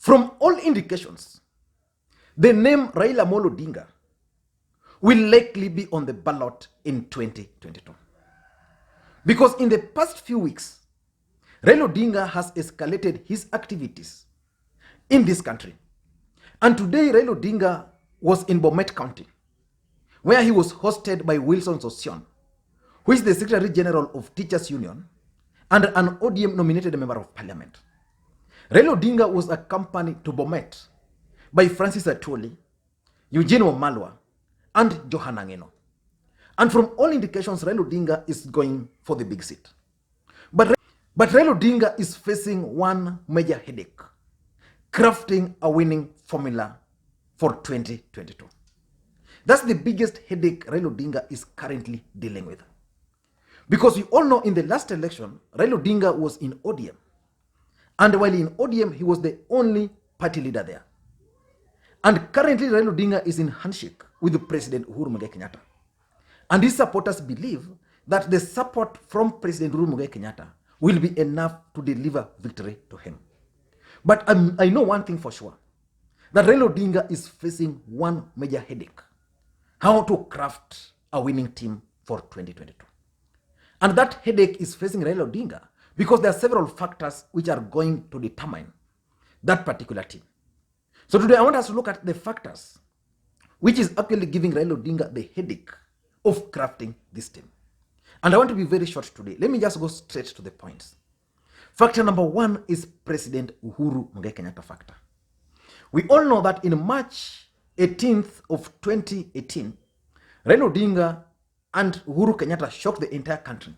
From all indications, the name Raila Odinga will likely be on the ballot in 2022. Because in the past few weeks, Raila Odinga has escalated his activities in this country. And today, Raila Odinga was in Bomet County, where he was hosted by Wilson Sossion, who is the Secretary General of Teachers Union and an ODM-nominated member of parliament. Raila Odinga was accompanied to Bomet by Francis Atwoli, Eugene Wamalwa, and Johanna Ngeno. And from all indications, Raila Odinga is going for the big seat. But Raila Odinga is facing one major headache: crafting a winning formula for 2022. That's the biggest headache Raila Odinga is currently dealing with. Because we all know in the last election, Raila Odinga was in ODM. And while in ODM, he was the only party leader there. And currently, Raila Odinga is in handshake with President Uhuru Kenyatta. And his supporters believe that the support from President Uhuru Kenyatta will be enough to deliver victory to him. But I know one thing for sure, that Raila Odinga is facing one major headache: how to craft a winning team for 2022. And that headache is facing Raila Odinga because there are several factors which are going to determine that particular team. So today I want us to look at the factors which is actually giving Raila Odinga the headache of crafting this team. And I want to be very short today. Let me just go straight to the points. Factor number one is President Uhuru Kenyatta factor. We all know that in March 18th of 2018, Raila Odinga and Uhuru Kenyatta shocked the entire country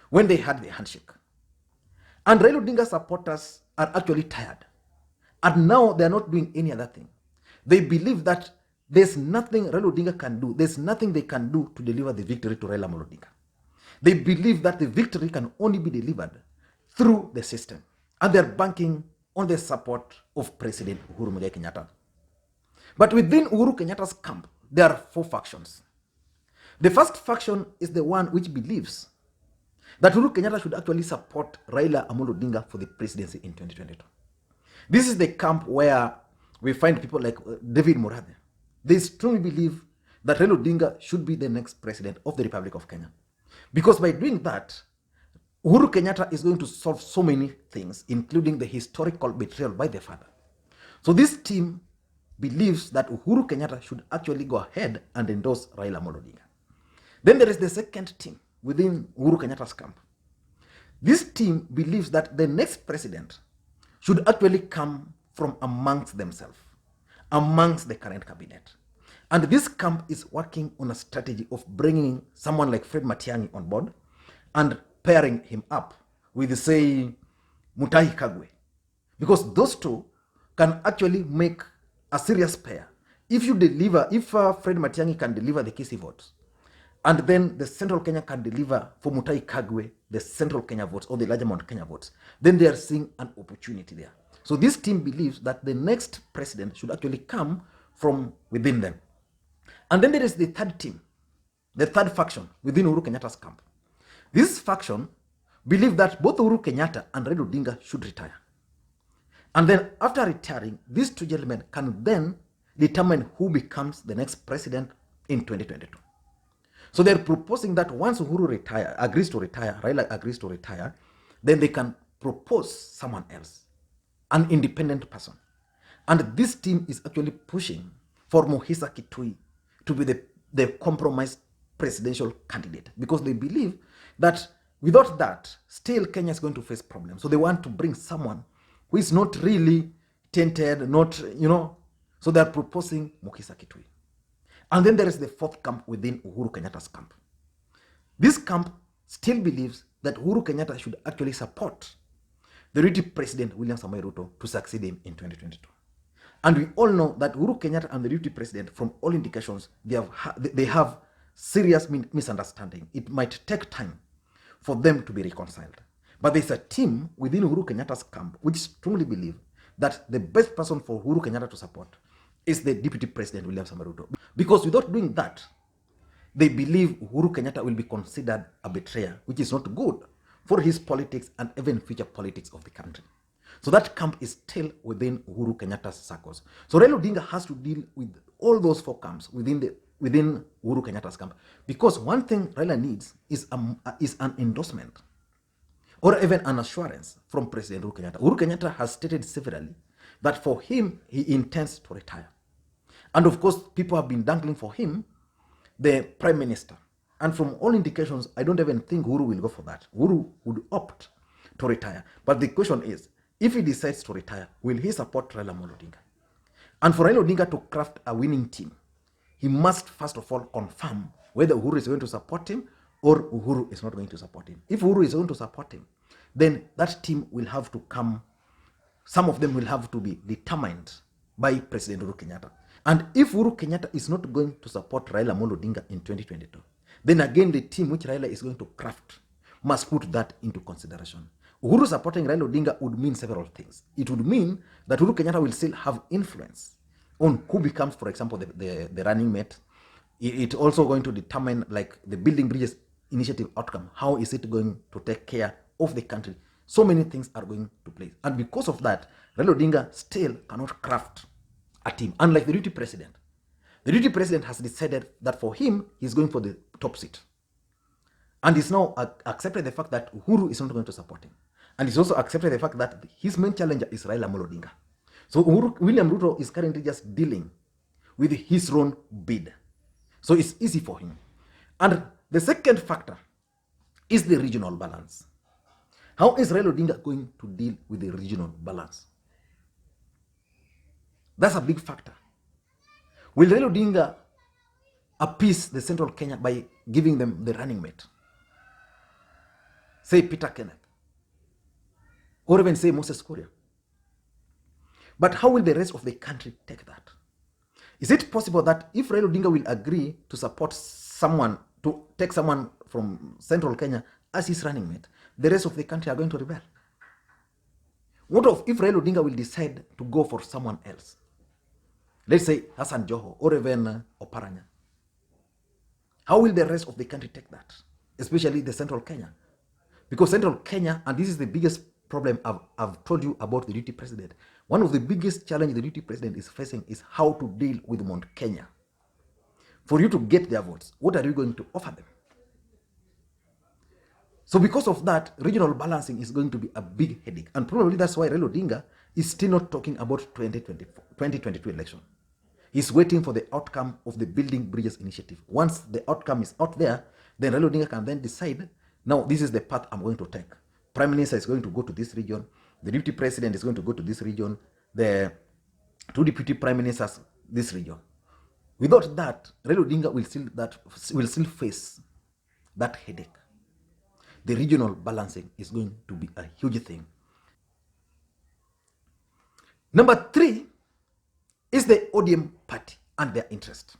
when they had the handshake. And Raila Odinga supporters are actually tired. And now they are not doing any other thing. They believe that there's nothing Raila Odinga can do. There's nothing they can do to deliver the victory to Raila Odinga. They believe that the victory can only be delivered through the system. And they're banking on the support of President Uhuru Kenyatta. But within Uhuru Kenyatta's camp, there are four factions. The first faction is the one which believes that Uhuru Kenyatta should actually support Raila Odinga for the presidency in 2022. This is the camp where we find people like David Murathe. They strongly believe that Raila Odinga should be the next president of the Republic of Kenya. Because by doing that, Uhuru Kenyatta is going to solve so many things, including the historical betrayal by the father. So this team believes that Uhuru Kenyatta should actually go ahead and endorse Raila Odinga. Then there is the second team within Uhuru Kenyatta's camp. This team believes that the next president should actually come from amongst themselves, amongst the current cabinet. And this camp is working on a strategy of bringing someone like Fred Matiang'i on board and pairing him up with, say, Mutahi Kagwe. Because those two can actually make a serious pair. If Fred Matiang'i can deliver the Kisii votes, and then the Central Kenya can deliver for Mutahi Kagwe the Central Kenya votes or the larger Mount Kenya votes, then they are seeing an opportunity there. So this team believes that the next president should actually come from within them. And then there is the third team, the third faction within Uhuru Kenyatta's camp. This faction believes that both Uhuru Kenyatta and Raila Odinga should retire. And then after retiring, these two gentlemen can then determine who becomes the next president in 2022. So they're proposing that once Uhuru agrees to retire, Raila agrees to retire, then they can propose someone else, an independent person. And this team is actually pushing for Mohisa Kitui to be the compromised presidential candidate, because they believe that without that, still Kenya is going to face problems. So they want to bring someone who is not really tainted, so they're proposing Mohisa Kitui. And then there is the fourth camp within Uhuru Kenyatta's camp. This camp still believes that Uhuru Kenyatta should actually support the deputy president William Ruto to succeed him in 2022. And we all know that Uhuru Kenyatta and the deputy president, from all indications, they have serious misunderstanding. It might take time for them to be reconciled. But there's a team within Uhuru Kenyatta's camp which strongly believe that the best person for Uhuru Kenyatta to support is the deputy president William Ruto. Because without doing that, they believe Uhuru Kenyatta will be considered a betrayer, which is not good for his politics and even future politics of the country. So that camp is still within Uhuru Kenyatta's circles. So Raila Odinga has to deal with all those 4 camps within Uhuru Kenyatta's camp. Because one thing Raila needs is an endorsement or even an assurance from President Uhuru Kenyatta. Uhuru Kenyatta has stated severally that for him, he intends to retire. And of course, people have been dangling for him the prime minister. And from all indications, I don't even think Uhuru will go for that. Uhuru would opt to retire. But the question is, if he decides to retire, will he support Raila Odinga? And for Raila Odinga to craft a winning team, he must first of all confirm whether Uhuru is going to support him or Uhuru is not going to support him. If Uhuru is going to support him, then that team will have to come, some of them will have to be determined by President Uhuru Kenyatta. And if Uhuru Kenyatta is not going to support Raila Odinga in 2022, then again the team which Raila is going to craft must put that into consideration. Uhuru supporting Raila Odinga would mean several things. It would mean that Uhuru Kenyatta will still have influence on who becomes, for example, the running mate. It's also going to determine like the Building Bridges initiative outcome. How is it going to take care of the country? So many things are going to play. And because of that, Raila Odinga still cannot craft a team. Unlike the deputy president. The deputy president has decided that for him, he's going for the top seat. And he's now accepted the fact that Uhuru is not going to support him. And he's also accepted the fact that his main challenger is Raila Odinga. So William Ruto is currently just dealing with his own bid. So it's easy for him. And the second factor is the regional balance. How is Raila Odinga going to deal with the regional balance? That's a big factor. Will Raila Odinga appease the central Kenya by giving them the running mate? Say Peter Kenneth. Or even say Moses Kuria. But how will the rest of the country take that? Is it possible that if Raila Odinga will agree to support someone, to take someone from central Kenya as his running mate, the rest of the country are going to rebel? What if Raila Odinga will decide to go for someone else? Let's say Hassan Joho or even Oparanya. How will the rest of the country take that? Especially the central Kenya. Because central Kenya, and this is the biggest problem I've told you about the deputy president. One of the biggest challenges the deputy president is facing is how to deal with Mount Kenya. For you to get their votes, what are you going to offer them? So because of that, regional balancing is going to be a big headache. And probably that's why Raila Odinga is still not talking about 2022 election. He's waiting for the outcome of the Building Bridges initiative. Once the outcome is out there, then Raila Odinga can then decide, now this is the path I'm going to take. Prime Minister is going to go to this region. The Deputy President is going to go to this region. The 2 Deputy Prime Ministers, this region. Without that, Raila Odinga will still face that headache. The regional balancing is going to be a huge thing. Number 3 is the ODM party and their interest.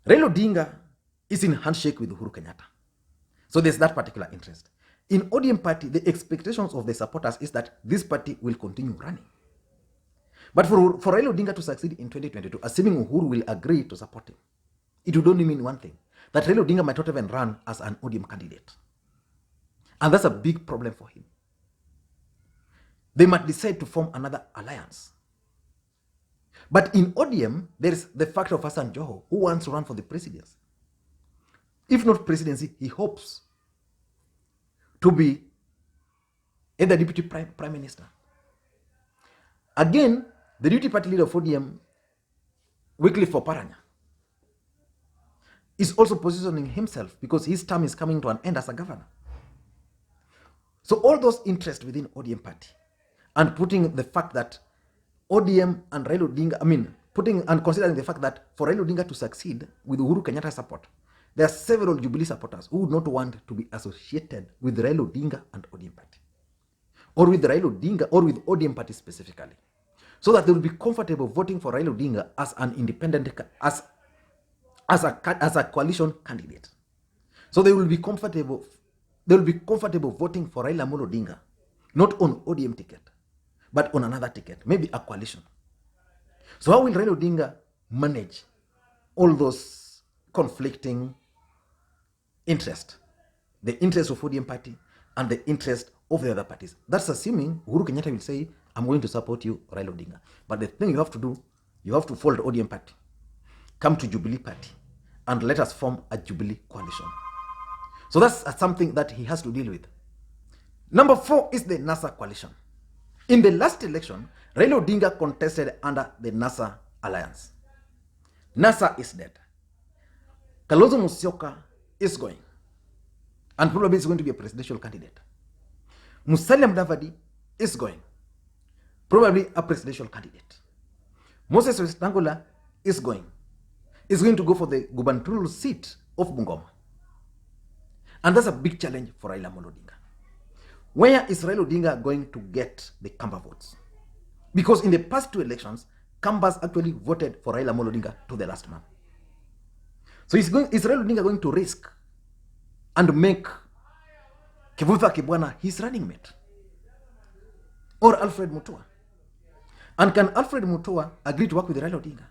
Raila Odinga is in handshake with Uhuru Kenyatta. So there's that particular interest. In ODM party, the expectations of the supporters is that this party will continue running. But for Raila Odinga to succeed in 2022, assuming Uhuru will agree to support him, it would only mean one thing, that Raila Odinga might not even run as an ODM candidate. And that's a big problem for him. They might decide to form another alliance. But in ODM, there is the factor of Hassan Joho, who wants to run for the presidency. If not presidency, he hopes to be either deputy prime minister. Again, the deputy party leader of ODM, Wycliffe Oparanya, is also positioning himself because his term is coming to an end as a governor. So all those interests within ODM party and putting the fact that ODM and Raila Odinga, considering the fact that for Raila Odinga to succeed with Uhuru Kenyatta support, there are several Jubilee supporters who would not want to be associated with Raila Odinga and ODM party, or with Raila Odinga or with ODM party specifically, so that they will be comfortable voting for Raila Odinga as an independent, as a coalition candidate. So they will be comfortable. They will be comfortable voting for Raila Odinga, not on ODM ticket, but on another ticket, maybe a coalition. So how will Raila Odinga manage all those conflicting interests? The interest of ODM party and the interest of the other parties. That's assuming Uhuru Kenyatta will say, I'm going to support you, Raila Odinga. But the thing you have to do, you have to fold ODM party, come to Jubilee party, and let us form a Jubilee coalition. So that's something that he has to deal with. Number 4 is the NASA coalition. In the last election, Raila Odinga contested under the NASA alliance. NASA is dead. Kalonzo Musyoka is going, and probably is going to be a presidential candidate. Musalia Mudavadi is going, probably a presidential candidate. Moses Wetangula is going to go for the gubernatorial seat of Bungoma. And that's a big challenge for Raila Odinga. Where is Raila Odinga going to get the Kamba votes? Because in the past 2 elections, Kambas actually voted for Raila Odinga to the last man. So is Raila Odinga going to risk and make Kivutha Kibwana his running mate? Or Alfred Mutua? And can Alfred Mutua agree to work with Raila Odinga?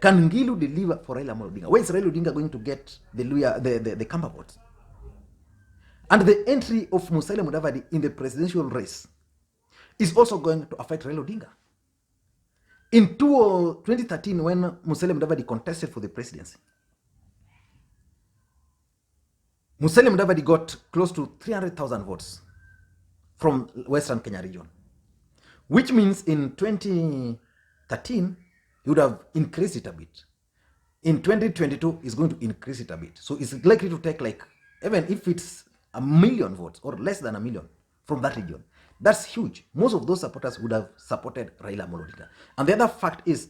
Can Ngilu deliver for Raila Odinga? Where is Raila Odinga going to get the Kamba votes? And the entry of Musalia Mudavadi in the presidential race is also going to affect Raila Odinga. In 2013, when Musalia Mudavadi contested for the presidency, Musalia Mudavadi got close to 300,000 votes from Western Kenya region, which means in 2013, he would have increased it a bit. In 2022, he's going to increase it a bit. So it's likely to take, like, even if it's 1 million votes or less than 1 million from that region, that's huge. Most of those supporters would have supported Raila Odinga. And the other fact is,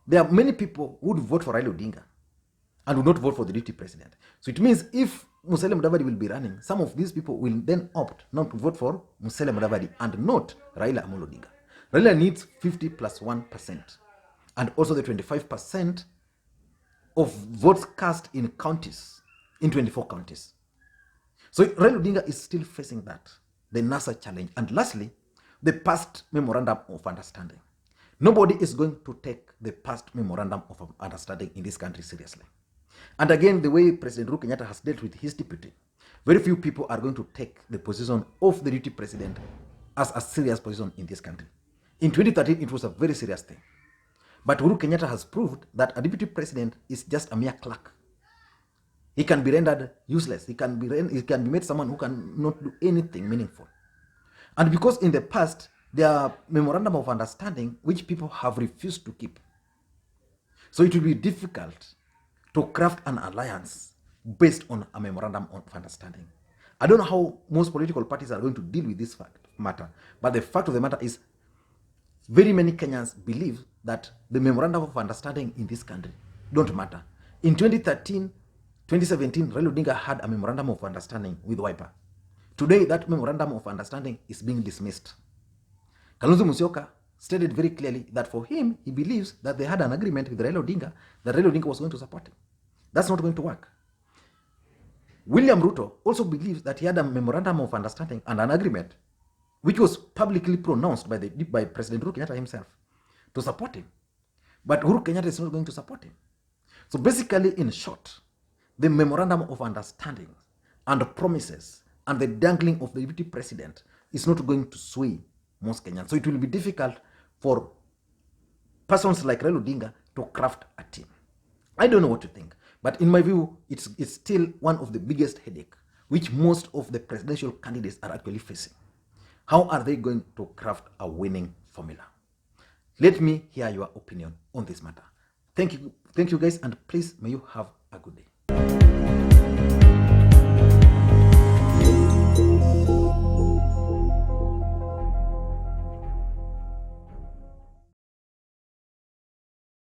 there are many people who would vote for Raila Odinga and would not vote for the deputy president. So it means if Musalia Mudavadi will be running, some of these people will then opt not to vote for Musalia Mudavadi and not Raila Odinga. Raila needs 50 plus 1%, and also the 25% of votes cast in counties, in 24 counties. So Raila Odinga is still facing that, the NASA challenge. And lastly, the past memorandum of understanding. Nobody is going to take the past memorandum of understanding in this country seriously. And again, the way President Uhuru Kenyatta has dealt with his deputy, very few people are going to take the position of the deputy president as a serious position in this country. In 2013, it was a very serious thing. But Uhuru Kenyatta has proved that a deputy president is just a mere clerk. He can be rendered useless. He can be made someone who can not do anything meaningful. And because in the past, there are memorandum of understanding which people have refused to keep. So it will be difficult to craft an alliance based on a memorandum of understanding. I don't know how most political parties are going to deal with this matter, but the fact of the matter is, very many Kenyans believe that the memorandum of understanding in this country don't matter. In 2017, Raila Odinga had a memorandum of understanding with Wiper. Today, that memorandum of understanding is being dismissed. Kalonzo Musyoka stated very clearly that for him, he believes that they had an agreement with Raila Odinga, that Raila Odinga was going to support him. That's not going to work. William Ruto also believes that he had a memorandum of understanding and an agreement, which was publicly pronounced by President Uhuru Kenyatta himself, to support him. But Uhuru Kenyatta is not going to support him. So basically, in short, the memorandum of understanding and promises and the dangling of the deputy president is not going to sway most Kenyans. So it will be difficult for persons like Raila Odinga to craft a team. I don't know what to think, but in my view, it's still one of the biggest headache which most of the presidential candidates are actually facing. How are they going to craft a winning formula? Let me hear your opinion on this matter. Thank you guys, and please may you have a good day.